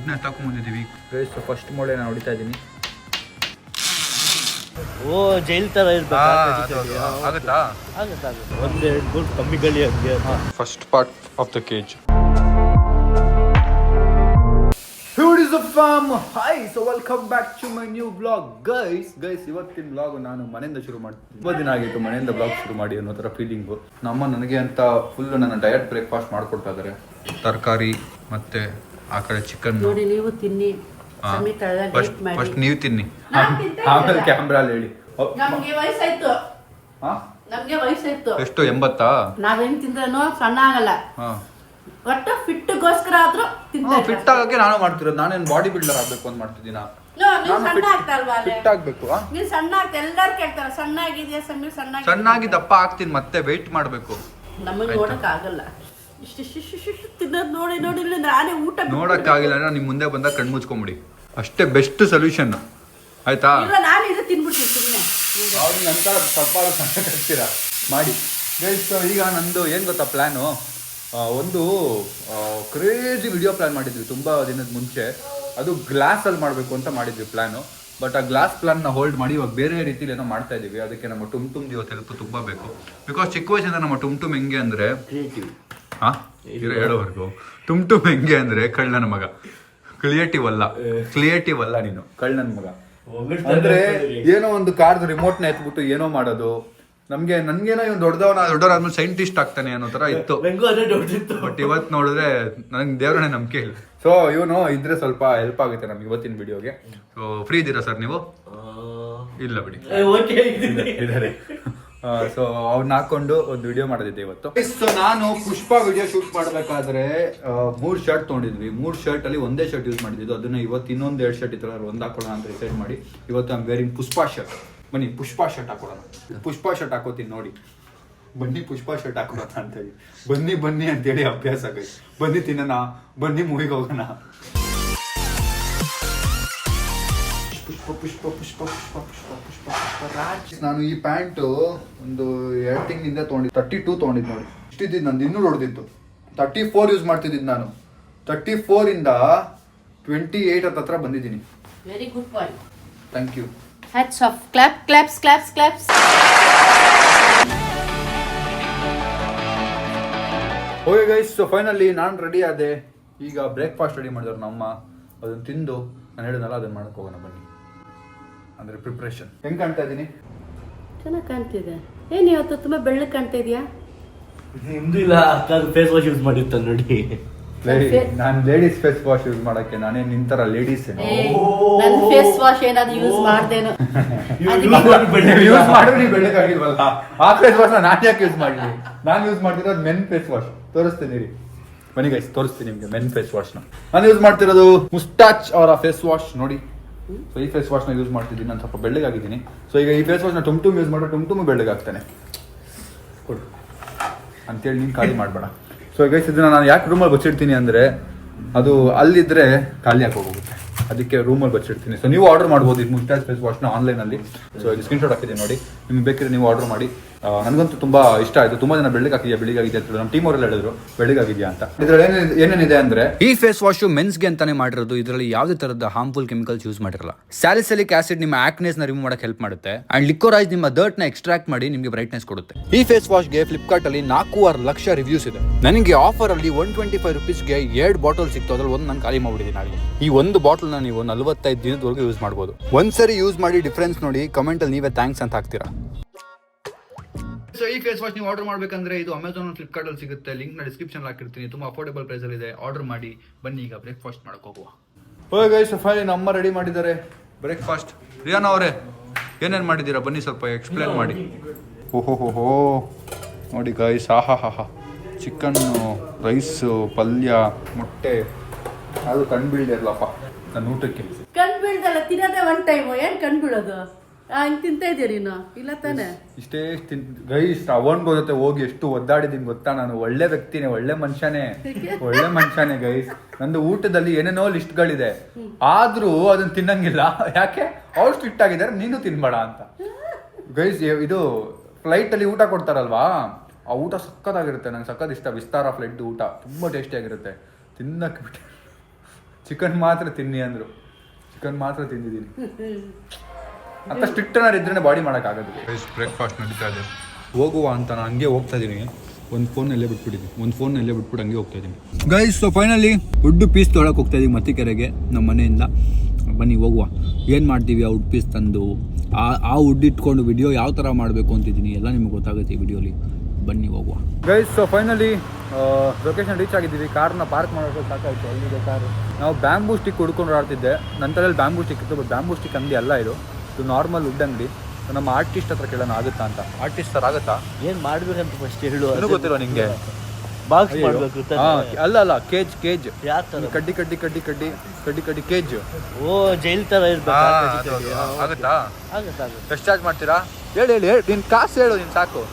Fitness ತಗೊಂಬಂದಿದ್ದೀವಿ guys. First ಮೋಡೆ ನಾನು ಹೊಡಿತಾ ಇದ್ದೀನಿ. ಓ ಜೈಲ್ ತರ ಆಗುತ್ತಾ? ಒಂದೆರಡು ಗೋಲ್ ಕಮ್ಮಿ ಗಳಿ ಹಂಗೆ. First part of the cage. What is up fam? Hi, so welcome back to my new vlog. Guys, ಇವತ್ತಿನ vlog ನಾನು ಮನೆಯಿಂದ ಶುರು ಮಾಡ್ತೀನಿ. ತುಂಬ ದಿನ ಆಗಿತ್ತು ಮನೆಯಿಂದ vlog ಶುರು ಮಾಡಿ ಅನ್ನೋ ಥರ ಫೀಲಿಂಗು. ನಮ್ಮ ನನಗೆ ಅಂತ ಫುಲ್ ನನ್ನ ಡಯಟ್ ಬ್ರೇಕ್ಫಾಸ್ಟ್ ಮಾಡ್ಕೊಡ್ತಾ ಇದ್ದಾರೆ. ತರಕಾರಿ ಮತ್ತೆ ಆ ಕಡೆ ಚಿಕನ್. ನೋಡಿ ನೀವು ತಿನ್ನಿ. ಫಸ್ಟ್ ನೀವು ತಿನ್ನಿ, ಆಮೇಲೆ ಕ್ಯಾಮ್ರಲ್ಲಿ ಹೇಳಿ. ನಮ್ಗೆ ವಯಸ್ಸಾಯ್ತು. ನಮ್ಗೆ ವಯಸ್ಸಾಯ್ತು. ಎಷ್ಟು 80? ನಾವೇನ್ ತಿಂದ್ರೂ ಸಣ್ಣ ಆಗಲ್ಲ. ಒಟ್ಟು ಫಿಟ್ಗೋಸ್ಕರ ಆದ್ರೂ ಫಿಟ್ ಆಗಕ್ಕೆ ನಾನು ಮಾಡ್ತಿರೋದು. ನಾನೇನು ಬಾಡಿ ಬಿಲ್ಡರ್ ಆಗ್ಬೇಕು ಅಂತ ಮಾಡ್ತಿದ್ದೀನ. ಫಿಟ್ ಆಗ್ಬೇಕು. ನೀನ್ ಸಣ್ಣ ಆಗ್ತಾ ಎಲ್ಲಾರು ಕೇಳ್ತಾರ ಸಣ್ಣ ಆಗಿದ್ಯಾ ಸಮೀರ್? ಸಣ್ಣಾಗಿ ದಪ್ಪ ಆಗ್ತೀನಿ, ಮತ್ತೆ ವೆಯ್ಟ್ ಮಾಡ್ಬೇಕು. ನಮಗೆ ನೋಡಕ್ ಆಗಲ್ಲ. ಇಷ್ಟು ತಿನ್ನೋದು ನೋಡಿ ನೋಡಿ ನಾನೇ ಊಟ ನೋಡಕ್ಕಾಗಿಲ್ಲ ಅಂದ್ರೆ ನಿಮ್ ಮುಂದೆ ಬಂದಾಗ ಕಣ್ಣು ಮುಚ್ಕೊಂಬಿಡಿ. ಅಷ್ಟೇ ಬೆಸ್ಟ್ ಸೊಲ್ಯೂಷನ್ ಆಯ್ತಾ? ನಾನು ಇದು ತಿನ್ಬಿಡ್ತೀನಿ ಸುಮ್ಮನೆ. ನಂತರ ಸ್ವಲ್ಪ ಸಣ್ಣ ಮಾಡಿ ಗೈಸ್. ಈಗ ನಂದು ಏನ್ ಗೊತ್ತಾ ಪ್ಲಾನು? ಒಂದು ಕ್ರೇಜಿ ವಿಡಿಯೋ ಪ್ಲಾನ್ ಮಾಡಿದ್ವಿ ತುಂಬ ದಿನದ ಮುಂಚೆ. ಅದು ಗ್ಲಾಸಲ್ಲಿ ಮಾಡಬೇಕು ಅಂತ ಮಾಡಿದ್ವಿ ಪ್ಲಾನು. ಬಟ್ ಆ ಗ್ಲಾಸ್ ಪ್ಲಾನ್ನ ಹೋಲ್ಡ್ ಮಾಡಿ ಇವಾಗ ಬೇರೆ ರೀತಿಲಿ ಏನೋ ಮಾಡ್ತಾ ಇದೀವಿ. ಅದಕ್ಕೆ ನಮ್ಮ ಟುಮ್ ಇವತ್ತು ಹೆಲ್ಪ್ ತುಂಬ ಬೇಕು. ಬಿಕಾಸ್ ಚಿಕ್ಕ ವಯಸ್ಸಿಂದ ನಮ್ಮ ಟುಮ್ ಹೆಂಗೆ ಅಂದರೆ ಕ್ರಿಯೇಟಿವ್. ಹೇಳೋವರೆಗೂ ಟುಮ್ ಹೆಂಗೆ ಅಂದರೆ ಕಳ್ಳನ ಮಗ. ಕ್ರಿಯೇಟಿವ್ ಅಲ್ಲ ನೀನು, ಕಳ್ಳನ ಮಗ. ಅಂದ್ರೆ ಏನೋ ಒಂದು ಕಾರ್ದು ರಿಮೋಟ್ನ ಎತ್ಬಿಟ್ಟು ಏನೋ ಮಾಡೋದು. ನನ್ಗೇನೋ ಇವ್ನು ದೊಡ್ಡವರಾದ್ಮೇಲೆ ಸೈಂಟಿಸ್ಟ್ ಆಗ್ತಾನೆ ಅನ್ನೋ ತರ ಇತ್ತು. ಬಟ್ ಇವತ್ತು ನೋಡಿದ್ರೆ ನನಗೆ ದೇವರನ್ನೇ ನಂಬಿಕೆ ಇಲ್ಲ. ಸೊ ಇವನು ಇದ್ರೆ ಸ್ವಲ್ಪ ಹೆಲ್ಪ್ ಆಗುತ್ತೆ ನಮ್ಗೆ ಇವತ್ತಿನ ವಿಡಿಯೋಗೆ. ಸೊ ಫ್ರೀ ಇದ್ದೀರಾ ಸರ್ ನೀವು? ಇಲ್ಲ ಬಿಡಿ, ಇದ್ದಾರೆ. ಸೊ ಅವ್ನ ಹಾಕೊಂಡು ಒಂದು ವಿಡಿಯೋ ಮಾಡೋದಿದೆ ಇವತ್ತು. ಸೊ ನಾನು ಪುಷ್ಪ ವಿಡಿಯೋ ಶೂಟ್ ಮಾಡ್ಬೇಕಾದ್ರೆ 3 ಶರ್ಟ್ ತೊಗೊಂಡಿದ್ವಿ. 3 ಶರ್ಟ್ ಅಲ್ಲಿ ಒಂದೇ ಶರ್ಟ್ ಯೂಸ್ ಮಾಡಿದ್ದು. ಅದನ್ನ ಇವತ್ತು ಇನ್ನೊಂದು 2 ಶರ್ಟ್ ಇತ್ತು, ಒಂದು ಹಾಕೊಳ್ಳೋಣ ಅಂತ ಡಿಸೈಡ್ ಮಾಡಿ ಇವತ್ತು I am wearing Pushpa shirt. ಬನ್ನಿ ಪುಷ್ಪ ಶರ್ಟ್ ಹಾಕೊಳ್ಳೋಣ. ಪುಷ್ಪ ಶರ್ಟ್ ಹಾಕೋತೀನಿ ನೋಡಿ. ಬನ್ನಿ ಪುಷ್ಪ ಶರ್ಟ್ ಹಾಕೋಣ ಅಂತೇಳಿ ಬನ್ನಿ ಅಂತೇಳಿ ಅಭ್ಯಾಸ ಆಗೈತೆ. ಬನ್ನಿ ತಿನ್ನೋಣ, ಬನ್ನಿ ಮೂವಿಗೆ ಹೋಗೋಣ. ಪುಷ್ಪ ಪುಷ್ಪ ಪುಷ್ಪ ಪುಷ್ಪ ಪುಷ್ಪ ಪುಷ್ಪ ಪುಷ್ಪ ರಾಜ್. ನಾನು ಈ ಪ್ಯಾಂಟು ಒಂದು 2 ತಿಂಗಳಿಂದ ತೊಗೊಂಡಿದ್ದು. 32 ತೊಗೊಂಡಿದ್ದು ನೋಡಿ. ಇಷ್ಟಿದ್ದು ನಂದು ಇನ್ನೂ ಹೊಡೆದಿತ್ತು. 34 ಯೂಸ್ ಮಾಡ್ತಿದ್ದಿದ್ದು ನಾನು. 34 ಇಂದ 28 ಹತ್ರ ಬಂದಿದ್ದೀನಿ. Very good boy. Thank you. Hats off. Claps. Okay guys, so finally ನಾನು ರೆಡಿ ಆದೆ. ಈಗ ಬ್ರೇಕ್ಫಾಸ್ಟ್ ರೆಡಿ ಮಾಡಿದ್ರು ನಮ್ಮ. ಅದನ್ನು ತಿಂದು ನಾನು ಹೇಳಿದ್ನಲ್ಲ ಅದನ್ನು ಮಾಡಕ್ಕೆ ಹೋಗೋಣ ಬನ್ನಿ. ಅಂದರೆ ಪ್ರಿಪ್ರೇಷನ್. ಹೆಂಗೆ ಕಾಣ್ತಾ ಇದ್ದೀನಿ? ಚೆನ್ನಾಗಿ ಕಾಣ್ತಿದೆ. ಏನು ಇವತ್ತು ತುಂಬ ಬೆಳ್ಳಗೆ ಕಾಣ್ತಾ ಇದೆಯಾ? ನಿಮ್ದು ಇಲ್ಲ ಅಕ್ಕ ಫೇಸ್ ವಾಶ್ ಯೂಸ್ ಮಾಡಿರ್ತಾನೆ ನೋಡಿ. ನಾನು ಲೇಡೀಸ್ ಫೇಸ್ ವಾಶ್ ಯೂಸ್ ಮಾಡಕ್ಕೆ ನಾನೇ ನಿಂತರ ಲೇಡೀಸ್ ನನ್ನ ಫೇಸ್ ವಾಶ್ ಏನಾದ್ರು ಯೂಸ್ ಮಾಡ್ದೇನು? ಯೂಸ್ ಮಾಡಿ ನೀವು ಬೆಳ್ಳಗಾಗಿಲ್ವಲ್ಲ. ಆ ಫೇಸ್ ವಾಶ್ ನಾನು ಯಾಕೆ ಯೂಸ್ ಮಾಡಲಿ? ನಾನು ಯೂಸ್ ಮಾಡ್ತಿರೋದು ಮೆನ್ ಫೇಸ್ ವಾಶ್. ತೋರಿಸ್ತೀನಿ ರೀ, ಬನ್ನಿ ಗೈಸ್ ತೋರಿಸ್ತೀನಿ ನಿಮಗೆ ಮೆನ್ ಫೇಸ್ ವಾಶ್ನ. ನಾನು ಯೂಸ್ ಮಾಡ್ತಿರೋದು ಮುಸ್ಟಾಚ್ ಅವರ ಫೇಸ್ ವಾಶ್ ನೋಡಿ. ಸೊ ಈ ಫೇಸ್ ವಾಶ್ನ ಯೂಸ್ ಮಾಡ್ತಿದ್ದೀನಿ. ನಾನು ಸ್ವಲ್ಪ ಬೆಳ್ಳಗಾಗಿದ್ದೀನಿ. ಸೊ ಈಗ ಈ ಫೇಸ್ ವಾಶ್ನ ಟುಮ್ ಯೂಸ್ ಮಾಡೋ ಟುಮ್ ಬೆಳ್ಳಗಾಗ್ತಾನೆ ಕೊಡು ಅಂತೇಳಿ ನೀನು ಖಾಲಿ ಮಾಡಬೇಡ. ಸೊ ಗೈಸ್ ಇದನ್ನ ನಾನು ಯಾಕೆ ರೂಮಲ್ಲಿ ಬಚ್ಚಿಡ್ತೀನಿ ಅಂದರೆ ಅದು ಅಲ್ಲಿದ್ದರೆ ಖಾಲಿ ಹೋಗುತ್ತೆ. ಅದಕ್ಕೆ ರೂಮಲ್ಲಿ ಬಚ್ಚಿಡ್ತೀನಿ. ಸೊ ನೀವು ಆರ್ಡರ್ ಮಾಡ್ಬೋದು ಈ ಮುಸ್ಟಾಚ್ ಫೇಸ್ ವಾಶ್ನ ಆನ್ಲೈನಲ್ಲಿ. ಸೊ ಇದು ಸ್ಕ್ರೀನ್ಶಾಟ್ ಹಾಕಿದ್ದೀನಿ ನೋಡಿ. ನಿಮ್ಗೆ ಬೇಕಿದ್ರೆ ನೀವು ಆರ್ಡರ್ ಮಾಡಿ. ನನಗಂತೂ ತುಂಬ ಇಷ್ಟ ಆಯಿತು. ತುಂಬ ಜನ ಬೆಳ್ಳಗಾಗಿದೆ ಅಂತ ನಮ್ಮ ಟೀಮ್ ಅವರೆಲ್ಲ ಹೇಳಿದ್ರು ಬೆಳ್ಳಗಾಗಿದೆಯಾ ಅಂತ. ಇದರಲ್ಲಿ ಏನೇನಿದೆ ಅಂದರೆ ಈ ಫೇಸ್ ವಾಶು ಮೆನ್ಸ್ಗೆ ಅಂತಾನೆ ಮಾಡಿರೋದು. ಇದರಲ್ಲಿ ಯಾವುದೇ ತರದ ಹಾರ್ಮ್ಫುಲ್ ಕೆಮಿಕಲ್ಸ್ ಯೂಸ್ ಮಾಡಿರಲ್ಲ. ಸ್ಯಾಲಿಸಿಲಿಕ್ ಆಸಿಡ್ ನಿಮ್ಮ ಆಕ್ನೆಸ್ ನ ರಿಮೂವ್ ಮಾಡಕ್ಕೆ ಹೆಲ್ಪ್ ಮಾಡುತ್ತೆ. ಅಂಡ್ ಲಿಕೋರೈಸ್ ನಿಮ್ಮ ಡರ್ಟ್ ನ ಎಕ್ಸ್ಟ್ರಾಕ್ಟ್ ಮಾಡಿ ನಿಮಗೆ ಬ್ರೈಟ್ನೆಸ್ ಕೊಡುತ್ತೆ. ಈ ಫೇಸ್ ವಾಶ್ಗೆ ಫ್ಲಿಪ್ಕಾರ್ಟ್ ಅಲ್ಲಿ 4.5 ಲಕ್ಷ ರಿವ್ಯೂಸ್ ಇದೆ. ನನಗೆ ಆಫರ್ ಅಲ್ಲಿ 125 ರುಪೀಸ್ಗೆ 2 ಬಾಟಲ್ ಸಿಕ್ತು. ಅದ್ರಲ್ಲಿ ಒಂದು ನಾನು ಖಾಲಿ ಮಾಡ್ಬಿಟ್ಟಿದ್ದೀನಿ. ಈ ಒಂದು ಬಾಟಲ್ ನ ನೀವು 45 ದಿನದವರೆಗೂ ಯೂಸ್ ಮಾಡಬಹುದು. ಒಂದ್ಸರಿ ಯೂಸ್ ಮಾಡಿ ಡಿಫ್ರೆನ್ಸ್ ನೋಡಿ ಕಮೆಂಟ್ ಅಲ್ಲಿ ನೀವೇ ಥ್ಯಾಂಕ್ಸ್ ಅಂತ ಹಾಕ್ತೀರಾ. ಸೊ ಈ ಫೇಸ್ ವಾಶ್ ನೀವು ಆರ್ಡರ್ ಮಾಡಬೇಕಂದ್ರೆ ಇದು ಅಮೆಝಾನ್ ಫ್ಲಿಪ್ಕಾರ್ಟ್ ಅಲ್ಲಿ ಸಿಗುತ್ತೆ. ಲಿಂಕ್ ನ ಡಿಸ್ಕ್ರಿಪ್ಷನ್ ಹಾಕಿರ್ತೀನಿ. ತುಂಬಾ ಅಫೋರ್ಡಬಲ್ ಪ್ರೈಸ್ ಅಲ್ಲಿ ಇದೆ. ಆರ್ಡರ್ ಮಾಡಿ. ಬನ್ನಿ ಈಗ ಬ್ರೇಕ್ಫಾಸ್ಟ್ ಮಾಡಕ್ಕೆ ಹೋಗುವ. ಓಕೆ ಗೈಸ್, ಫೈನಲಿ ಅಮ್ಮ ರೆಡಿ ಮಾಡಿದ್ದಾರೆ ಬ್ರೇಕ್ಫಾಸ್ಟ್. ರಿಯಾನ್ ಅವರೇ ಏನೇನು ಮಾಡಿದ್ದೀರಾ ಬನ್ನಿ ಸ್ವಲ್ಪ ಎಕ್ಸ್ಪ್ಲೇನ್ ಮಾಡಿ. ಓಹೋ ನೋಡಿ ಗೈಸ್, ಆಹಾ ಚಿಕನ್ನು, ರೈಸು, ಪಲ್ಯ, ಮೊಟ್ಟೆ. ಅದು ಕಣ್ ಬೀಳ್ದಿರಲ್ಲಪ್ಪ ನನ್ನ ಊಟಕ್ಕೆ. ಕಣ್ ಬೀಳ್ದಲ್ಲ, ತಿನ್ನೋದೇ ಒನ್ ಟೈಮು. ಏನು ಕಣ್ ಬೀಳೋದು? ಹಂಗೆ ತಿಂತಾ ಇದೀಯ ನೀನು? ಇಲ್ಲ ತಾನೆ? ಇಷ್ಟೇ ಗೈಸ್, ಅವನ್ಗೋ ಜೊತೆ ಹೋಗಿ ಎಷ್ಟು ಒದ್ದಾಡಿದೀನಿ ಗೊತ್ತಾ ನಾನು. ಒಳ್ಳೆ ವ್ಯಕ್ತಿನೇ, ಒಳ್ಳೆ ಮನುಷ್ಯನೇ ಗೈಸ್. ನಂದು ಊಟದಲ್ಲಿ ಏನೇನೋ ಲಿಸ್ಟ್ಗಳಿದೆ, ಆದ್ರೂ ಅದನ್ನ ತಿನ್ನಂಗಿಲ್ಲ. ಯಾಕೆ? ಅವ್ರು ಸ್ಟ್ರಿಕ್ಟ್ ಆಗಿದ್ದಾರೆ, ನೀನು ತಿನ್ಬೇಡ ಅಂತ. ಗೈಸ್ ಇದು ಫ್ಲೈಟ್ ಅಲ್ಲಿ ಊಟ ಕೊಡ್ತಾರಲ್ವಾ, ಆ ಊಟ ಸಕ್ಕತ್ತಾಗಿರುತ್ತೆ. ನಂಗೆ ಸಕ್ಕತ್ ಇಷ್ಟ. ವಿಸ್ತಾರ ಫ್ಲೈಟ್ ಊಟ ತುಂಬಾ ಟೇಸ್ಟಿ ಆಗಿರುತ್ತೆ. ತಿನ್ನಕ್ಕೆ ಬಿಟ್ಟು ಚಿಕನ್ ಮಾತ್ರ ತಿನ್ನಿ ಅಂದರು, ಚಿಕನ್ ಮಾತ್ರ ತಿಂದಿದ್ದೀನಿ. ಅಂತ ಸ್ಟ್ರಿಕ್ಟ್ ಏನಾರು ಇದ್ರೇ ಬಾಡಿ ಮಾಡೋಕ್ಕಾಗೋದು. ಬ್ರೇಕ್ಫಾಸ್ಟ್ ನಡೀತಾ ಇದೆ, ಹೋಗುವ ಅಂತ ನಾನು ಹಂಗೆ ಹೋಗ್ತಾ ಇದ್ದೀನಿ. ಒಂದು ಫೋನಲ್ಲೇ ಬಿಟ್ಬಿಟ್ಟು ಹಂಗೆ ಹೋಗ್ತಾ ಇದ್ದೀನಿ guys. So finally wood piece ತೊಗೊಳಕ್ಕೆ ಹೋಗ್ತಾ ಇದ್ದೀವಿ ಮತ್ತಿಕೆರೆಗೆ ನಮ್ಮ ಮನೆಯಿಂದ. ಬನ್ನಿ ಹೋಗುವ. ಏನು ಮಾಡ್ತೀವಿ ಆ ವುಡ್ ಪೀಸ್ ತಂದು ಆ ವುಡ್ ಇಟ್ಕೊಂಡು ವಿಡಿಯೋ ಯಾವ ಥರ ಮಾಡಬೇಕು ಅಂತಿದ್ದೀನಿ ಎಲ್ಲ ನಿಮ್ಗೆ ಗೊತ್ತಾಗುತ್ತೆ ಈ ವಿಡಿಯೋಲಿ. ಬನ್ನಿ ಹೋಗುವ guys. So finally location reach ಆಗಿದ್ದೀವಿ. ಕಾರ್ನ ಪಾರ್ಕ್ ಮಾಡೋಕ್ಕೆ ಸಾಕಾಯಿತು. ಅಲ್ಲಿದೆ ಕಾರು. ನಾವು ಬ್ಯಾಂಬೂ ಸ್ಟಿಕ್ ಹುಡ್ಕೊಂಡು ಆಡ್ತಿದ್ದೆ. ನಂತರಲ್ಲಿ ಬ್ಯಾಂಬೂ ಸ್ಟಿಕ್ ಇತ್ತು, ಬಟ್ ಬ್ಯಾಂಬೂ ಸ್ಟಿಕ್ ಅಂಗಡಿ ಅಲ್ಲ ಇದು ನಾರ್ಮಲ್ ವುಡ್ ಅಂಗಡಿ. ನಮ್ಮ ಆರ್ಟಿಸ್ಟ್ ಹತ್ರ ಕೇಳೋಣ ಆಗುತ್ತಾ ಅಂತ. ಆರ್ಟಿಸ್ಟ್ ಸರ್ ಆಗುತ್ತಾ? ಏನು ಮಾಡ್ಬೇಕಂತ ಫಸ್ಟ್ ಹೇಳು. ಏನು ಗೊತ್ತಿಲ್ಲ ನಿಂಗೆ? ಬಾಕ್ಸ್ ಮಾಡಬೇಕು. ಅಲ್ಲ ಕೇಜ್ ಯಾವ ಥರ? ಕಡ್ಡಿ ಕೇಜ್. ಓ ಜೈಲ್ ಥರ ಇರ್ಬೇಕು. ಆಗುತ್ತಾ? ಆಗುತ್ತೆ. ಎಷ್ಟು ಚಾರ್ಜ್ ಮಾಡ್ತೀರಾ? ಹೇಳಿ ನಿನ್ ಕಾಸು ಹೇಳು, ನೀನು ಸಾಕು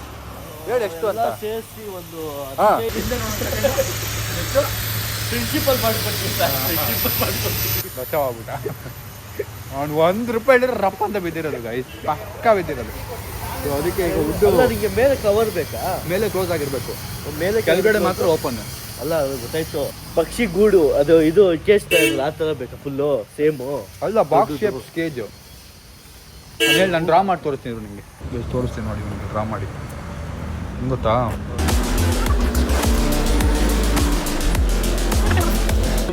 ಹೇಳಿ ಎಷ್ಟು ಅಂತ. ಸೇರಿಸಿ ಒಂದು ಹಾಂ ಪ್ರಿನ್ಸಿಪಲ್ ಮಾಡ್ಕೊಡ್ತೀನಿ. ಬಚಾವಾಗ್ಬಿಟ್ಟ. ಅವ್ನು ₹1 ಹಿಡಿದ್ರೆ ರಪ್ಪ ಅಂತ ಬಿದ್ದಿರೋದು ಗೈಸ್, ಪಕ್ಕ ಬಿದ್ದಿರೋದು. ಸೊ ಅದಕ್ಕೆ ಈಗ ಉಡ್ಡು ನಿಮಗೆ ಮೇಲೆ ಕವರ್ ಬೇಕಾ? ಮೇಲೆ ಕ್ಲೋಸ್ ಆಗಿರ್ಬೇಕು, ಮೇಲೆ ಕೆಳಗಡೆ ಮಾತ್ರ ಓಪನ್. ಅಲ್ಲ ಅದು ಗೊತ್ತಾಯ್ತು. ಪಕ್ಷಿ ಗೂಡು ಅದು ಇದು ಕೇಸ್ ಆ ಥರ ಬೇಕಾ? ಫುಲ್ಲು ಸೇಮು ಅಲ್ಲ, ಬಾಕ್ಸ್ ಶೇಪ್ ಕೇಜ್. ಹೇಳಿ ನಾನು ಡ್ರಾ ಮಾಡಿ ತೋರಿಸ್ತೀನಿ ನಿಮಗೆ. ತೋರಿಸ್ತೀನಿ ನೋಡಿ ನಿಮಗೆ ಡ್ರಾ ಮಾಡಿ. ಗೊತ್ತಾ?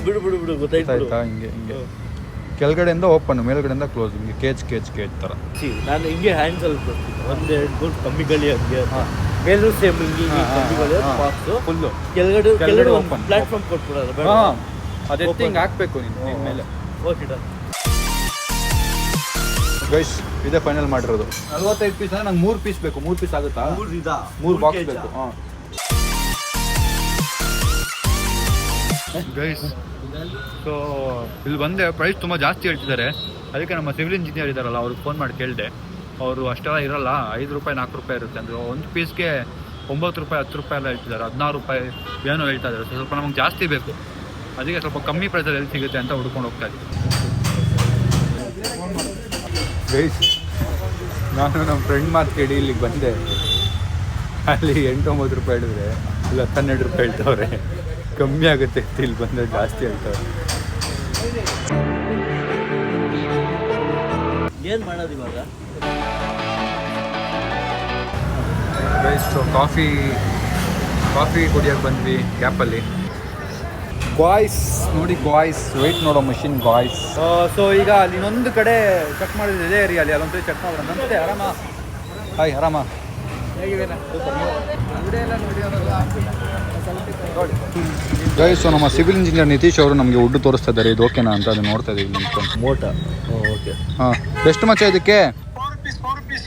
ಬಿಡು ಗೊತ್ತಾಯ್ತು. ಆಯ್ತಾ? ಹಿಂಗೆ ಕೆಳಗಡೆಯಿಂದ ಓಪನ್, ಮೇಲ್ಗಡೆಯಿಂದ ಕ್ಲೋಸ್. ಹಿಂಗೆ ಕೇಜ್ ಥರ. ನಾನು ಹಿಂಗೆ ಹ್ಯಾಂಡ್ಸಲ್ಲಿ ಕೊಡ್ತೀನಿ. 1-2 ಕಮ್ಮಿ ಗಳಿ ಹಂಗೆ. ಮೇಲೂ ಸೇಮ್ ಹಿಂಗೆ ಕಮ್ಮಿ ಗಳಿ ಬಾಕ್ಸು ಫುಲ್ಲು. ಕೆಳಗಡೆ ಓಪನ್ ಪ್ಲಾಟ್ಫಾರ್ಮ್ ಕೊಟ್ಬಿಡೋದು. ಹಾಂ, ಅದೇ ಹಿಂಗೆ ಹಾಕ್ಬೇಕು ನೀನು ಮೇಲೆ. Okay done guys. ಇದೇ ಫೈನಲ್ ಮಾಡಿರೋದು. 45 ಪೀಸ್ ಅಂದರೆ ನಂಗೆ 3 ಪೀಸ್ ಬೇಕು. 3 ಪೀಸ್ ಆಗುತ್ತಾ? 3 ಬಾಕ್ಸ್ ಬೇಕು. ಹಾಂ ಗೈಸ್. ಸೊ ಇಲ್ಲಿ ಬಂದೆ. ಪ್ರೈಸ್ ತುಂಬ ಜಾಸ್ತಿ ಹೇಳ್ತಿದ್ದಾರೆ. ಅದಕ್ಕೆ ನಮ್ಮ ಸಿವಿಲ್ ಇಂಜಿನಿಯರ್ ಇದ್ದಾರಲ್ಲ, ಅವ್ರಿಗೆ ಫೋನ್ ಮಾಡಿ ಕೇಳಿದೆ. ಅವರು ಅಷ್ಟೆಲ್ಲ ಇರೋಲ್ಲ, ₹5 ₹4 ಇರುತ್ತೆ ಅಂದರೆ ಒಂದು ಪೀಸ್ಗೆ ₹9 ₹10 ಎಲ್ಲ ಹೇಳ್ತಿದ್ದಾರೆ. ₹16 ಏನೋ ಹೇಳ್ತಾ ಇದ್ದಾರೆ. ಸ್ವಲ್ಪ ನಮಗೆ ಜಾಸ್ತಿ ಬೇಕು, ಅದಕ್ಕೆ ಸ್ವಲ್ಪ ಕಮ್ಮಿ ಪ್ರೈಸಲ್ಲಿ ಎಲ್ಲಿ ಸಿಗುತ್ತೆ ಅಂತ ಹುಡ್ಕೊಂಡು ಹೋಗ್ತಾ ಇದ್ದೀವಿ ಗೈಸ್. ನಾನು ನಮ್ಮ ಫ್ರೆಂಡ್ ಮಾತು ಕೇಳಿ ಇಲ್ಲಿಗೆ ಬಂದೆ. ಅಲ್ಲಿ ₹8-9 ಹೇಳಿದ್ರೆ ಇಲ್ಲ ₹12 ಹೇಳ್ತವ್ರೆ. ಕಮ್ಮಿ ಆಗುತ್ತೆ ಇಲ್ಲಿ ಬಂದರೆ ಜಾಸ್ತಿ ಹೇಳ್ತವ್ರೆ. ಏನು ಮಾಡೋದು ಇವಾಗ? ಗೈಸ್, ಸೊ ಕಾಫಿ ಕುಡಿಯೋಕೆ ಬಂದ್ವಿ ಗ್ಯಾಪಲ್ಲಿ. ಬಾಯ್ಸ್ ನೋಡಿ, ವೆಯ್ಟ್ ನೋಡೋ ಮಷಿನ್ ಬಾಯ್ಸ್. ಸೊ ಈಗ ಅಲ್ಲಿ ಇನ್ನೊಂದು ಕಡೆ ಚೆಕ್ ಮಾಡಿದ್ರೆ ಇದೇ ಏರಿಯಲ್ಲಿ ಅಲ್ಲೊಂದು ಚೆಕ್ ಮಾಡೋಣ. ನಮಸ್ತೆ, ಆರಾಮ? ಹಾಯ್, ಆರಾಮ? ಗೈಸ್, ಸೊ ನಮ್ಮ ಸಿವಿಲ್ ಇಂಜಿನಿಯರ್ ನಿತೀಶ್ ಅವರು ನಮಗೆ ವುಡ್ ತೋರಿಸ್ತಾ ಇದ್ದಾರೆ. ಇದು ಓಕೆನಾ ಅಂತ ಅದನ್ನು ನೋಡ್ತಾ ಇದ್ದೀವಿ ನಿಂತ್ಕೊಂಡು. ಮೋಟ ಓಕೆ. ಹಾಂ, ಎಷ್ಟು ಮಚ್ಚ ಇದಕ್ಕೆ? 4 rupees.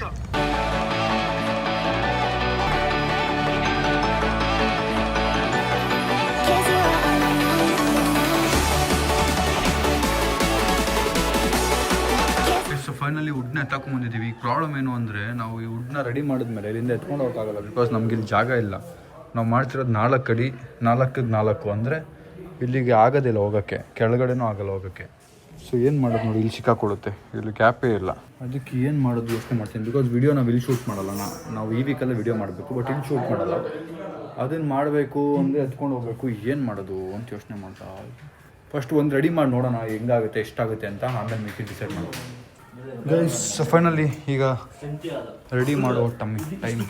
ಸೊ ಫೈನಲಿ ವುಡ್ನ ಎತ್ತಾಕೊಂಡ್ಬಂದಿದ್ದೀವಿ. ಈಗ ಪ್ರಾಬ್ಲಮ್ ಏನು ಅಂದರೆ, ನಾವು ಈ ವುಡ್ನ ರೆಡಿ ಮಾಡಿದ್ಮೇಲೆ ಇಲ್ಲಿಂದ ಎತ್ಕೊಂಡು ಹೋಗೋಕ್ಕಾಗಲ್ಲ. ಬಿಕಾಸ್ ನಮ್ಗೆ ಇಲ್ಲಿ ಜಾಗ ಇಲ್ಲ. ನಾವು ಮಾಡ್ತಿರೋದು 4 ಅಡಿ 4ಕ್ಕೆ 4 ಅಂದರೆ ಇಲ್ಲಿಗೆ ಆಗೋದಿಲ್ಲ ಹೋಗೋಕ್ಕೆ, ಕೆಳಗಡೆನೂ ಆಗಲ್ಲ ಹೋಗೋಕ್ಕೆ. ಸೊ ಏನು ಮಾಡೋದು ನೋಡಿ, ಇಲ್ಲಿ ಸಿಕ್ಕಾಕೊಡುತ್ತೆ, ಇಲ್ಲಿ ಕ್ಯಾಪೇ ಇಲ್ಲ. ಅದಕ್ಕೆ ಏನು ಮಾಡೋದು ಯೋಚನೆ ಮಾಡ್ತೀನಿ. ಬಿಕಾಸ್ ವಿಡಿಯೋ ನಾವು ಇಲ್ಲಿ ಶೂಟ್ ಮಾಡಲ್ಲ. ನಾವು ಈ ವೀಕಲ್ಲೇ ವಿಡಿಯೋ ಮಾಡಬೇಕು, ಬಟ್ ಇಲ್ಲಿ ಶೂಟ್ ಮಾಡಲ್ಲ. ಅದನ್ನು ಮಾಡಬೇಕು ಅಂದರೆ ಎತ್ಕೊಂಡು ಹೋಗ್ಬೇಕು. ಏನು ಮಾಡೋದು ಅಂತ ಯೋಚನೆ ಮಾಡ್ತಾ. ಫಸ್ಟ್ ಒಂದು ರೆಡಿ ಮಾಡಿ ನೋಡೋಣ ಹೆಂಗಾಗುತ್ತೆ, ಎಷ್ಟಾಗುತ್ತೆ ಅಂತ, ಆಮೇಲೆ ಮಿಕ್ಕಿ ಡಿಸೈಡ್ ಮಾಡೋದು. ಗೈಸ್, ಫೈನಲಿ ಈಗ ರೆಡಿ ಮಾಡೋ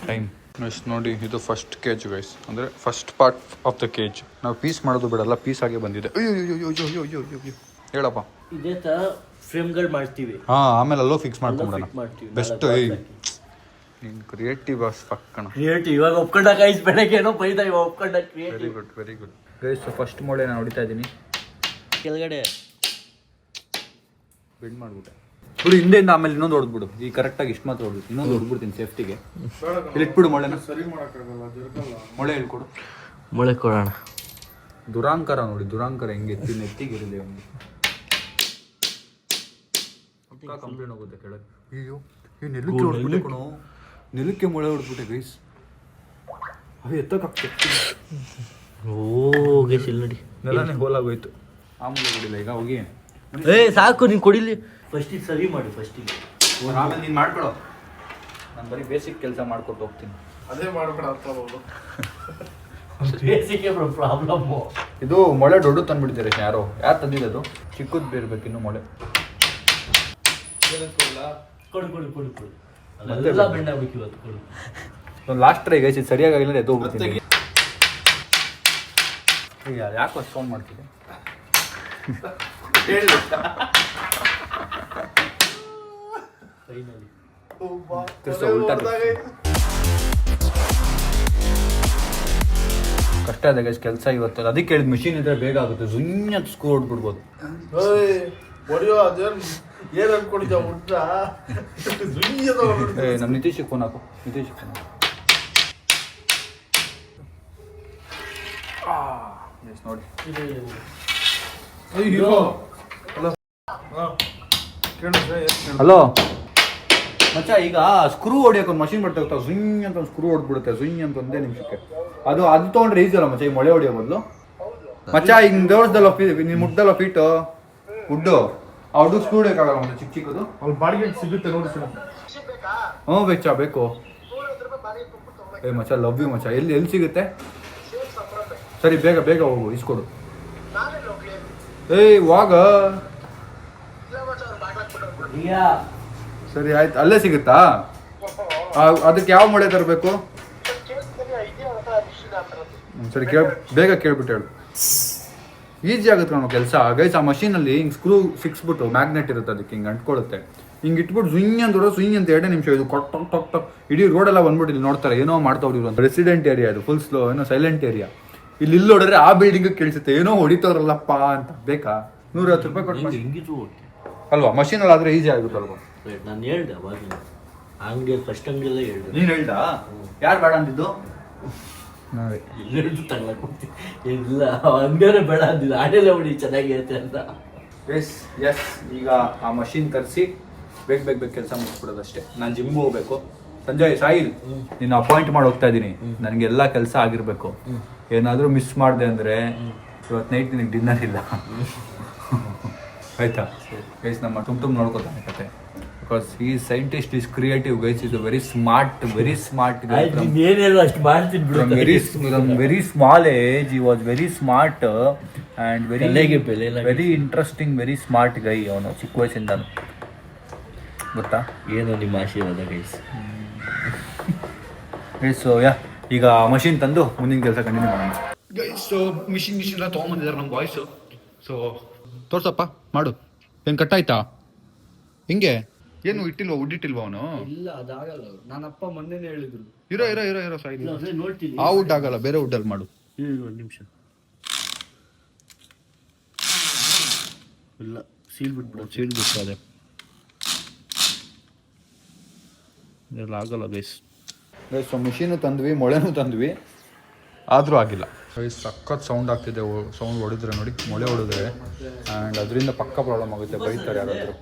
ಟೈಮ್ ಎಷ್ಟು ನೋಡಿ. ಇದು ಫಸ್ಟ್ ಕೇಜ್ ಗೈಸ್, ಅಂದರೆ first part of the cage. ನಾವು ಪೀಸ್ ಮಾಡೋದು ಬಿಡಲ್ಲ, ಪೀಸ್ ಆಗಿ ಬಂದಿದೆ. ಅಯ್ಯೋ ಹೇಳಪ್ಪ. ಇದೇ ಥರ ಫ್ರೇಮ್ಗಳು ಮಾಡ್ತೀವಿ. ಹಾಂ, ಆಮೇಲೆ ಅಲ್ಲೋ ಫಿಕ್ಸ್ ಮಾಡ್ಕೊಂಬಿಡೋಣ. ಮಾಡ್ತೀವಿ ಬೆಸ್ಟ್. ನೀನು ಕ್ರಿಯೇಟಿವ್ ಪಕ್ಕಣ. ಇವಾಗ ಒಪ್ಕೊಂಡಾಗ ಐಸ್ ಬೆಳಗ್ಗೆ ಏನೋ ಬೈದ, ಇವಾಗ ಒಪ್ಕೊಂಡಾಗ ವೆರಿ ಗುಡ್ ಗೈಸ್. ಫಸ್ಟ್ ಮೊಳೆ ನಾನು ಹೊಡಿತಾ ಇದ್ದೀನಿ. ಕೆಳಗಡೆ ಬೆಂಡ್ ಮಾಡಿಬಿಟ್ಟೆ ಹುಡು ಹಿಂದೆಯಿಂದ. ಆಮೇಲೆ ಇನ್ನೊಂದು ಹೊಡೆದ್ಬಿಡು. ಈಗ ಕರೆಕ್ಟಾಗಿ ಇಷ್ಟು ಮಾತ್ರ ಹೊಡ್ಬಿಟ್ಟು ಇನ್ನೊಂದು ಹೊಡ್ಬಿಡ್ತೀನಿ ಸೇಫ್ಟಿಗೆ. ಇಲ್ಲಿ ಇಟ್ಬಿಡು ಮೊಳೆನ. ಮೊಳೆ ಹೇಳ್ಕೊಡು. ಮೊಳೆ ಕೊಡೋಣ. ದುರಾಂಕಾರ ನೋಡಿ, ದುರಾಂಕಾರ ಹೆಂಗೆ ನೆತ್ತಿಗಿರಲಿ ಅವನಿಗೆ. ಕಂಪ್ಲೇಂಟ್ ಹೋಗುತ್ತೆ ಕೆಳಗೆ. ಅಯ್ಯೋ, ಈ ನೆಲಕ್ಕೆ ಹೊಡ್ಬಿಟ್ಟೆ ಕಣೋ, ನೆಲಕ್ಕೆ ಮೊಳೆ ಹೊಡ್ಬಿಟ್ಟೆ ಗೈಸ್. ಅದು ಎತ್ತಕ್ಕಾಗ್ತದೆ. ಓ ಗೈಸ್, ಇಲ್ಲಿ ನೋಡಿ, ನೆಲನೇ ಹೋಲಾಗೋಯ್ತು. ಆ ಮೂಲೆ ಹೊಡಿಲ್ಲ ಈಗ ಹೋಗಿ. ಸಾಕು, ನೀನು ಕೊಡಿಲಿ. ಫಸ್ಟಿಗೆ ಸರಿ ಮಾಡಿ. ಫಸ್ಟಿಗೆ ಆಮೇಲೆ ನೀನು ಮಾಡ್ಕೊಳೋ. ನಾನು ಬರೀ ಬೇಸಿಕ್ ಕೆಲಸ ಮಾಡ್ಕೊಟ್ಟು ಹೋಗ್ತೀನಿ. ಅದೇ ಮಾಡ್ಬೇಡ ಅಂತ ಬೇಸಿಗೆ ಪ್ರಾಬ್ಲಮ್. ಇದು ಮೊಳೆ ದೊಡ್ಡ ತಂದ್ಬಿಡ್ತೀರಿ ಯಾರು ತಂದಿದ್ದು ಚಿಕ್ಕದ್ ಬೇರ್ಬೇಕು ಇನ್ನು ಮೊಳೆ. ಕೊಡು ಕೊಡು ಕೊಡು ಕೊಡು ಎಲ್ಲ ಬೆಂಡ ಆಗ್ಬೇಕು ಇವತ್ತು. ಕೊಡು ಒಂದು ಲಾಸ್ಟ್ ಟ್ರೈ ಗೈಸ್, ಇದು ಸರಿಯಾಗಿಲ್ಲ ಎದ್ದು ಹೋಗ್ಬಿಡ್ತೀನಿ. ಈಗ ಯಾಕೆ ಅಷ್ಟು ಫೋನ್ ಮಾಡ್ತೀನಿ ಫೈನಲಿ ಉಲ್ಟಾ ಕಷ್ಟ ಇದೆ ಗೈಸ್ ಕೆಲಸ ಇವತ್ತು. ಅದಕ್ಕೆ ಹೇಳಿದ್ ಮಿಷಿನ್ ಇದ್ರೆ ಬೇಗ ಆಗುತ್ತೆ, ಸುಮ್ಮನೆ ಸ್ಕ್ರೂ ಹೊಡ್ಬಿಡ್ಬೋದು. ಏನ್ ಅನ್ಕೊಂಡಿದ್ದ ಊಟ ನಮ್ಮ ನಿತೀಶಿಗೆ ಫೋನ್ ಹಾಕು, ನಿತೀಶಿಗೆ ಫೋನ್ ಹಾಕು. ನೋಡಿ ಹಲೋ ಮಚ್ಚ, ಈಗ ಸ್ಕ್ರೂ ಹೊಡಿಯೋಕೆ ಒಂದು ಮಷಿನ್ ಬರ್ತದೆ ಗೊತ್ತಾ, ಸ್ವಿಂಗ್ ಅಂತ ಒಂದು ಸ್ಕ್ರೂ ಹೊಡ್ಬಿಡುತ್ತೆ, ಸ್ವಿಂಗ್ ಅಂತ ಒಂದೇ ನಿಮಿಷಕ್ಕೆ. ಅದು ತೊಗೊಂಡ್ರೆ ಈಸಿ ಅಲ್ಲ ಮಚ್ಚ, ಈಗ ಮೊಳೆ ಹೊಡಿಯೋ ಬದಲು. ಮಚ್ಚ ಹಿಂಗ್ ದೇವಸ್ಥದಲ್ಲ ನೀನು ಮುಟ್ದಲ್ಲ ಫೀಟು ಉಡ್ಡು, ಆ ಹುಡುಗ ಸ್ಕ್ರೂ ಹೊಡಿಯೋಕ್ಕಾಗಲ್ಲ ಮತ್ತೆ ಚಿಕ್ಕ ಚಿಕ್ಕದು. ಅವ್ರ ಬಾಡಿಗೆ ಸಿಗುತ್ತೆ ನೋಡಿ ಸರ್. ಹ್ಞೂ ಬೆಚ್ಚ ಬೇಕು. ಮಚ್ಚ ಲವ್ ಯು ಮಚ್ಚ. ಎಲ್ಲಿ ಸಿಗುತ್ತೆ? ಸರಿ ಬೇಗ ಬೇಗ ಹೋಗು, ಇಸ್ಕೊಡು. ವಾಗ ಸರಿ ಆಯ್ತು, ಅಲ್ಲೇ ಸಿಗುತ್ತಾ? ಅದಕ್ಕೆ ಯಾವ ಮೊಳೆ ತರಬೇಕು? ಸರಿ ಬೇಗ ಕೇಳ್ಬಿಟ್ಟು ಹೇಳು. ಈಸಿ ಆಗುತ್ತೆ ನಾವು ಕೆಲಸ ಗೈಸ್. ಆ ಮಷೀನಲ್ಲಿ ಹಿಂಗೆ ಸ್ಕ್ರೂ ಸಿಕ್ಸ್ಬಿಟ್ಟು ಮ್ಯಾಗ್ನೆಟ್ ಇರುತ್ತೆ, ಅದಕ್ಕೆ ಹಿಂಗೆ ಅಂಟ್ಕೊಳ್ಳುತ್ತೆ. ಹಿಂಗೆ ಇಟ್ಬಿಟ್ಟು ಸ್ವಿಂಗ್ ಅಂತ ಹೊಡೋ, ಸ್ವಿಂಗ್ ಅಂತ 2 ನಿಮಿಷ. ಇದು ಕೊಟ್ಟು ಟೊಕ್ ಟೊಕ್ ಇಡೀ ರೋಡೆಲ್ಲ ಬಂದ್ಬಿಟ್ಟು ಇಲ್ಲಿ ನೋಡ್ತಾರೆ, ಏನೋ ಮಾಡ್ತಾವ್ರಿ ಇವರು. ರೆಸಿಡೆಂಟ್ ಏರಿಯಾ ಇದು, ಫುಲ್ ಸ್ಲೋ, ಏನೋ ಸೈಲೆಂಟ್ ಏರಿಯಾ. ಇಲ್ಲಿ ಹೊಡೆದ್ರೆ ಆ ಬಿಲ್ಡಿಂಗ್ ಕೇಳಿಸುತ್ತೆ, ಏನೋ ಹೊಡಿತವ್ರಲ್ಲಪ್ಪ ಅಂತ. ಬೇಕಾ? 150 ರೂಪಾಯಿ ಕೊಟ್ಟು ಅಲ್ವಾ? ಮಷೀನಲ್ಲಿ ಆದ್ರೆ ಈಸಿ ಆಗುತ್ತಲ್ವಾ? ನಾನು ಹೇಳ್ದೆ ಅವಾಗ ಹಂಗೆ ಫಸ್ಟ್ ಅಂಗಡಿಯೆಲ್ಲ ಹೇಳ್ದೆ. ನೀನು ಹೇಳ್ದ? ಯಾರು ಬೇಡ ಅಂದಿದ್ದು? ಇಲ್ಲ ಹಂಗಾರೆ ಬೇಡ ಅಂದಿದ್ದು, ಆಡೇಲೆ ಹೊಡಿ ಚೆನ್ನಾಗಿರುತ್ತೆ ಅಂತ. Yes yes. ಈಗ ಆ ಮಷೀನ್ ತರಿಸಿ ಬೇಗ ಬೇಗ ಬೇಗ ಕೆಲಸ ಮುಗಿಸ್ಬಿಡೋದು ಅಷ್ಟೇ. ನಾನು ಜಿಮ್ಗೆ ಹೋಗ್ಬೇಕು. ಸಂಜಯ್ ಸಾಯಿಲ್ ನಿನ್ನ ಅಪಾಯಿಂಟ್ ಮಾಡಿ ಹೋಗ್ತಾ ಇದ್ದೀನಿ. ನನಗೆಲ್ಲ ಕೆಲಸ ಆಗಿರ್ಬೇಕು. ಏನಾದರೂ ಮಿಸ್ ಮಾಡಿದೆ ಅಂದರೆ ಇವತ್ತು ನೈಟ್ ನಿನಗೆ ಡಿನ್ನರ್ ಇಲ್ಲ. ಆಯ್ತಾ ಗೈಸ್? ನಮ್ಮ ತುಂಬ ನೋಡ್ಕೋತಾನೆ ಕತೆ. ಬಿಕಾಸ್ ಈ scientist is creative guys. Is very smart ಏನೇನು ಅಷ್ಟು ಮಾಡ್ತೀನಿ. Very small age he was very smart and very interesting, very smart guy ಅವನು ಚಿಕ್ಕ ವಯಸ್ಸಿಂದ. ಗೊತ್ತಾ? ಏನು ನಿಮ್ಮ ಆಶೀರ್ವಾದ ಗೈಸ್. ಸೊ ಈಗ ಮಷಿನ್ ತಂದು ಮುಂದಿನ ಕೆಲಸ ಕಂಟಿನ್ಯೂ ಮಾಡೋಣ ಗೈಸ್. ಸೊ ಮಿಷಿನ್ ಎಲ್ಲ ತೊಗೊಂಬಂದಿದ್ದಾರೆ ನಮ್ಮ ಬಾಯ್ಸು. ಸೊ ತೋರ್ಸಪ್ಪ, ಮಾಡು. ಏನು ಕಟ್ಟಾಯ್ತಾ? ಹಿಂಗೆ ಏನು ಇಟ್ಟಿಲ್ವಾ? ಉಡ್ಡಿಟ್ಟಿಲ್ವಾ ಅವನು? ಇಲ್ಲ ಅದಾಗಲ್ಲ. ನನ್ನಪ್ಪ ಮೊನ್ನೆನೇ ಹೇಳಿದ್ರು. ಇರೋ ಸಾಯಿ, ನೋಡ್ತೀನಿ. ಆ ವುಡ್ ಆಗಲ್ಲ, ಬೇರೆ ವುಡ್ಡಲ್ಲಿ ಮಾಡು. ಒಂದು ನಿಮಿಷ. ಇಲ್ಲ ಸೀಲ್ ಬಿಟ್ಬಿಡು ಅದೇ ಎಲ್ಲ ಆಗಲ್ಲ ಗೈಸ್. ಸೊ ಮಿಷಿನು ತಂದ್ವಿ, ಮೊಳೆನೂ ತಂದ್ವಿ, ಆದರೂ ಆಗಿಲ್ಲ. ಸಖತ್ ಸೌಂಡ್ ಆಗ್ತಿದೆ. ಸೌಂಡ್ ಹೊಡಿದ್ರೆ ನೋಡಿ, ಮೊಳೆ ಹೊಡಿದ್ರೆ, ಆ್ಯಂಡ್ ಅದರಿಂದ ಪಕ್ಕ ಪ್ರಾಬ್ಲಮ್ ಆಗುತ್ತೆ, ಬೈತಾರೆ ಯಾರಾದರೂ.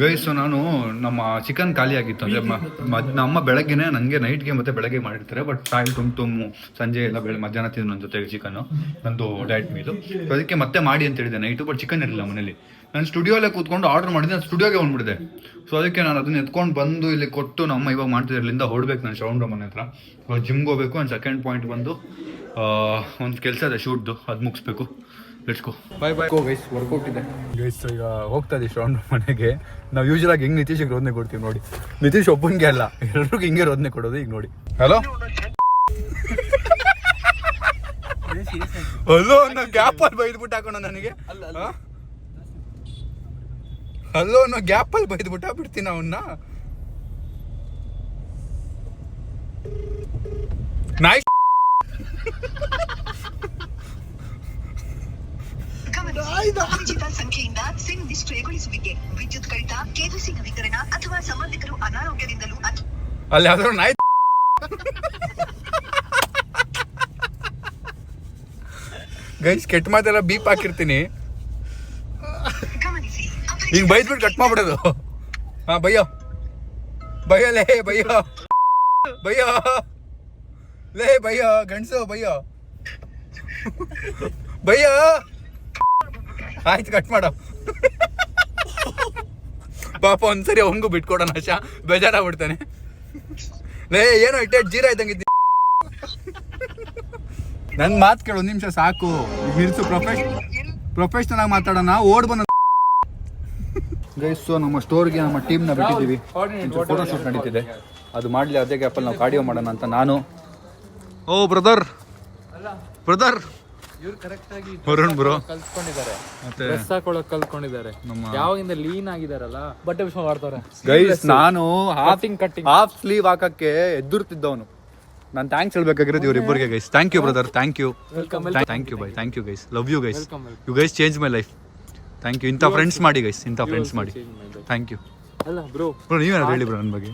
ಗೈಸ್ ನಾನು ನಮ್ಮ ಚಿಕನ್ ಖಾಲಿ ಆಗಿತ್ತು. ಅಂದರೆ ನಮ್ಮ ಬೆಳಗ್ಗೆನೇ ನನಗೆ ನೈಟ್ಗೆ ಮತ್ತು ಬೆಳಗ್ಗೆ ಮಾಡಿರ್ತಾರೆ. ಬಟ್ ಸಾಯಿಲ್ ತುಂಬ ಸಂಜೆ ಎಲ್ಲ ಮಧ್ಯಾಹ್ನ ತಿಂದು ನನ್ನ ಜೊತೆಗೆ ಚಿಕನ್ನು, ನಂದು ಡಯಟ್ ಮೀದು. ಸೊ ಅದಕ್ಕೆ ಮತ್ತೆ ಮಾಡಿ ಅಂತ ಹೇಳಿದೆ ನೈಟು. ಬಟ್ ಚಿಕನ್ ಇರಲಿಲ್ಲ ಮನೇಲಿ. ನಾನು ಸ್ಟುಡಿಯೋಲ್ಲೇ ಕೂತ್ಕೊಂಡು ಆರ್ಡರ್ ಮಾಡಿದೆ, ನಾನು ಸ್ಟುಡಿಯೋಗೆ ಬಂದ್ಬಿಡಿದೆ. ಸೊ ಅದಕ್ಕೆ ನಾನು ಅದನ್ನ ಎತ್ಕೊಂಡು ಬಂದು ಇಲ್ಲಿ ಕೊಟ್ಟು ನಮ್ಮ ಇವಾಗ ಮಾಡ್ತಿದ್ದೆ. ಇಲ್ಲಿಂದ ಹೊಡ್ಬೇಕು ನಾನು ಶ್ರವಣ ಮನೆ ಹತ್ರ. ಜಿಮ್ಗೆ ಹೋಗ್ಬೇಕು. ಒಂದು ಸೆಕೆಂಡ್ ಪಾಯಿಂಟ್ ಬಂದು ಒಂದು ಕೆಲಸ ಇದೆ ಶೂಟ್ದು, ಅದು ಮುಗಿಸ್ಬೇಕು. Let's go. Bye guys. Workout ಇದೆ ಗೈಸ್. ಈಗ ಹೋಗ್ತಾ ಇದ್ದೀವಿ ಶ್ರವಣ ಮನೆಗೆ. ನಾವು ಯೂಶಲಾಗಿ ಹೆಂಗೆ ನಿತೀಶಿಗೆ ರೋದನೆ ಕೊಡ್ತೀವಿ ನೋಡಿ. ನಿತೀಶ್ ಒಬ್ಬನಿಗೆ ಅಲ್ಲ, ಎಲ್ರಿಗೂ ಹಿಂಗೆ ರೋದನೆ ಕೊಡೋದು. ಈಗ ನೋಡಿ. ಹಲೋ ಹಲೋ ಅನ್ನೋ ಗ್ಯಾಪಲ್ಲಿ ಬೈದ್ಬಿಟ್ಟು ಹಾಕೋಣ ನನಗೆ. ಹಲೋ ಅನ್ನೋ ಗ್ಯಾಪಲ್ಲಿ ಬೈದ್ಬಿಟ್ಟು ಬಿಡ್ತೀನಿ ಅವನ್ನ. ನಾಯಿ ಸಂಖ್ಯೆಯಿಂದ ಸಿಮ್ ನಿಷ್ಕ್ರಿಯಗೊಳಿಸುವಿಕೆ, ವಿದ್ಯುತ್ ಕಡಿತ, ಕೆಬಿಸಿ ನವೀಕರಣ ಅಥವಾ ಸಂಬಂಧಿಕರು ಅನಾರೋಗ್ಯದಿಂದಲೂ ಅಲ್ಲಿ ಯಾವ್ದಾದ್ರು ನಾಯಿ ಗೈಸ್ ಕೆಟ್ಟ ಮಾತೆಲ್ಲ ಬೀಪ್ ಹಾಕಿರ್ತೀನಿ. ಹಿಂಗ್ ಬೈದ್ಬಿಟ್ಟು ಕಟ್ ಮಾಡ್ಬಿಡೋದು. ಹಾ ಬಯ್ಯೋ ಬಯ್ಯಲೇ ಬಯ್ಯೋ ಬಯ್ಯೋ ಲೇ ಬಯ್ಯೋ ಗಂಡ್ಸು ಬಯ್ಯೋ ಬಯ್ಯೋ. ಆಯ್ತು ಕಟ್ ಮಾಡೋ. ಪಾಪ ಒಂದ್ಸರಿ ಅವನಿಗೂ ಬಿಟ್ಕೊಡೋಣ, ಬೇಜಾರಾಗ್ಬಿಡ್ತಾನೆ. ಏನೋ ಇಟ್ಟೆ ಜೀರಾ ಇದ್ದಂಗೆ ನನ್ ಮಾತು ಕೇಳು, ಒಂದ್ ನಿಮಿಷ ಸಾಕು. ನಿಲ್ಸು, ಪ್ರೊಫೆಷನಲ್ ಆಗಿ ಮಾತಾಡೋಣ. ಓಡ್ ಬಂದ ಗೈಸ್, ನಮ್ಮ ಸ್ಟೋರ್ಗೆ ನಮ್ಮ ಟೀಮ್ನ ಬಿಟ್ಟಿದ್ದೀವಿ. ಫೋಟೋ ಶೂಟ್ ನಡೀತಿದೆ, ಅದು ಮಾಡಲಿ. ಅದೇ ಗ್ಯಾಪಲ್ಲಿ ನಾವು ಕಾರ್ಡಿಯೋ ಮಾಡೋಣ ಅಂತ ನಾನು. ಓ ಬ್ರದರ್ ಇವ್ರು ಕರೆಕ್ಟ್ ಆಗಿ ವರುಣ್ ಬ್ರೋ ಕಲ್ತ್ಕೊಂಡಿದ್ದಾರೆ, ಮತ್ತೆ ಡ್ರೆಸ್ ಹಾಕೊಳಕ್ ಕಲ್ತ್ಕೊಂಡಿದ್ದಾರೆ. ಯಾವಾಗಿಂದ ಲೀನ್ ಆಗಿದಾರಲ್ಲ, ಬಟ್ಟೆ ವಿಷಯ ಮಾಡ್ತಾರೆ. ಗೈಸ್, ನಾನು ಕಟ್ಟಿಂಗ್ ಹಾಫ್ ಸ್ಲೀವ್ ಹಾಕಕ್ಕೆ ಎದುರ್ತಿದ್ದವನು. ನಾನು ಥ್ಯಾಂಕ್ಸ್ ಹೇಳ್ಬೇಕಾಗಿರೋದು ಇವರಿಬ್ಬರಿಗೆ guys. Thank you brother, thank you bye, thank you guys, love you guys. You guys change my life. Thank you. ಇಂಥ ಫ್ರೆಂಡ್ಸ್ ಮಾಡಿ ಗೈಸ್, ಇಂಥ ಫ್ರೆಂಡ್ಸ್ ಮಾಡಿ. ಥ್ಯಾಂಕ್ ಯು ಅಲ್ಲ ಬ್ರೋ. ನೀವೇನಾದ್ರು ಹೇಳಿ ಬ್ರೋ ನನ್ನ ಬಗ್ಗೆ.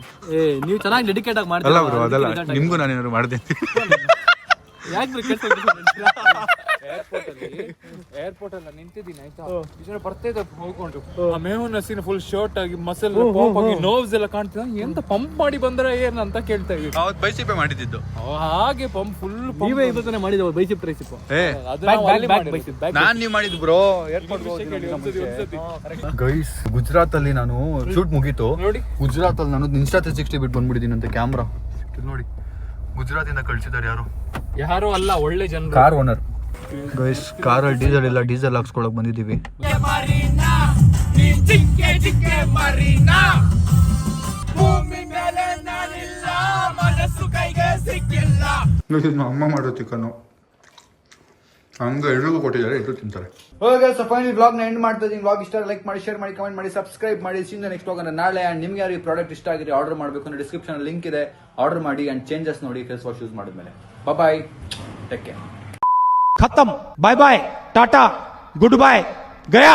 ನೀವು ಚೆನ್ನಾಗಿ ಡೆಡಿಕೇಟ್ ಆಗಿ ಮಾಡ್ತೀರಾ. ಅಲ್ಲ ಬ್ರೋ, ಅದಲ್ಲ, ನಿಮ್ಗೂ ನಾನು ಏನಾದ್ರು ಮಾಡ್ತೀನಿ. ಏರ್ಪೋರ್ಟ್ ಅಲ್ಲಿ ನಿಂತಿದ್ದೀನಿ ಆಯ್ತಾ, ಈ ಬರ್ತಾ ಇದ್ದ ಹೋಗ್ಕೊಂಡು ಆ ಮೇಹುನ್ ಹಸಿನ ಫುಲ್ ಶರ್ಟ್ ಆಗಿ ಮಸಲ್ ಪಾಪ್ ಆಗಿ ನೋವ್ಸ್ ಎಲ್ಲ ಕಾಣ್ತಿದ್ದ. ಎಂತ ಪಂಪ್ ಮಾಡಿ ಬಂದ್ರೆ ಏನ್ ಅಂತ ಕೇಳ್ತಾ ಇದ್ವಿ. ಅವತ್ತು ಬೈಸಿಪೆ ಮಾಡಿದ್ದು ಹಾಗೆ ಪಂಪ್ ಫುಲ್ ನೀವೇ ಇವತ್ತೇ ಮಾಡಿದ ಬೈಸಿಪ್ ರೇಸಿಪ್. ನಾನ್ ನೀವು ಮಾಡಿದ್ದು ಬ್ರೋ. ಏರ್ಪೋರ್ಟ್ ಗೈಸ್, ಗುಜರಾತ್ ಅಲ್ಲಿ ನಾನು ಶೂಟ್ ಮುಗೀತು. ಗುಜರಾತ್ ಅಲ್ಲಿ ನಾನು ಇನ್ಸ್ಟಾ 360 ಬಿಟ್ಟು ಬಂದ್ಬಿಟ್ಟಿದ್ದೀನಿ ಅಂತ. ಕ್ಯಾಮ್ರಾ ನೋಡಿ, ಗುಜರಾತ್ ಇಂದ ಕಳ್ಸಿದ್ದಾರೆ ಯಾರು ಅಲ್ಲ, ಒಳ್ಳೆ ಜನರು. Car owner guys. ಕಾರಲ್ಲಿ ಡೀಸೆಲ್ ಇಲ್ಲ, ಡೀಸೆಲ್ ಹಾಕ್ಸ್ಕೊಳಕ್ ಬಂದಿದ್ದೀವಿ. ಅಮ್ಮ ಮಾಡೋ ಚಿಕನ್ ಹಂಗ ಎಲ್ರಿಗೂ ಕೊಟ್ಟಿದ್ದಾರೆ, ಎಲ್ರು ತಿಂತಾರೆ. ಫೈನಲಿ ವ್ಲಾಗ್ ನ ಎಂಡ್ ಮಾಡ್ತಾ ಇದ್ದೀನಿ. ವ್ಲಾಗ್ ಇಷ್ಟ ಲೈಕ್ ಮಾಡಿ, ಶೇರ್ ಮಾಡಿ, ಕಮೆಂಟ್ ಮಾಡಿ, ಸಬ್ಸ್ಕ್ರೈಬ್ ಮಾಡಿ. ನೆಕ್ಸ್ಟ್ ವ್ಲಾಗ್ ನಾಳೆ. ಅಂಡ್ ನಿಮ್ಗೆ ಯಾರು ಈ ಪ್ರಾಡಕ್ಟ್ ಇಷ್ಟ ಆಗಿದೆ, ಆರ್ಡರ್ ಮಾಡಬೇಕು ಅಂದ್ರೆ ಡಿಸ್ಕ್ರಿಪ್ಷನ್ ಲಿಂಕ್ ಇದೆ, ಆರ್ಡರ್ ಮಾಡಿ. ಅಂಡ್ ಚೇಂಜಸ್ ನೋಡಿ ಫೇಸ್ ವಾಶ್ ಯೂಸ್ ಮಾಡಿದ್ಮೇಲೆ. Bye, take care. खत्म, bye bye, tata, good bye, गया.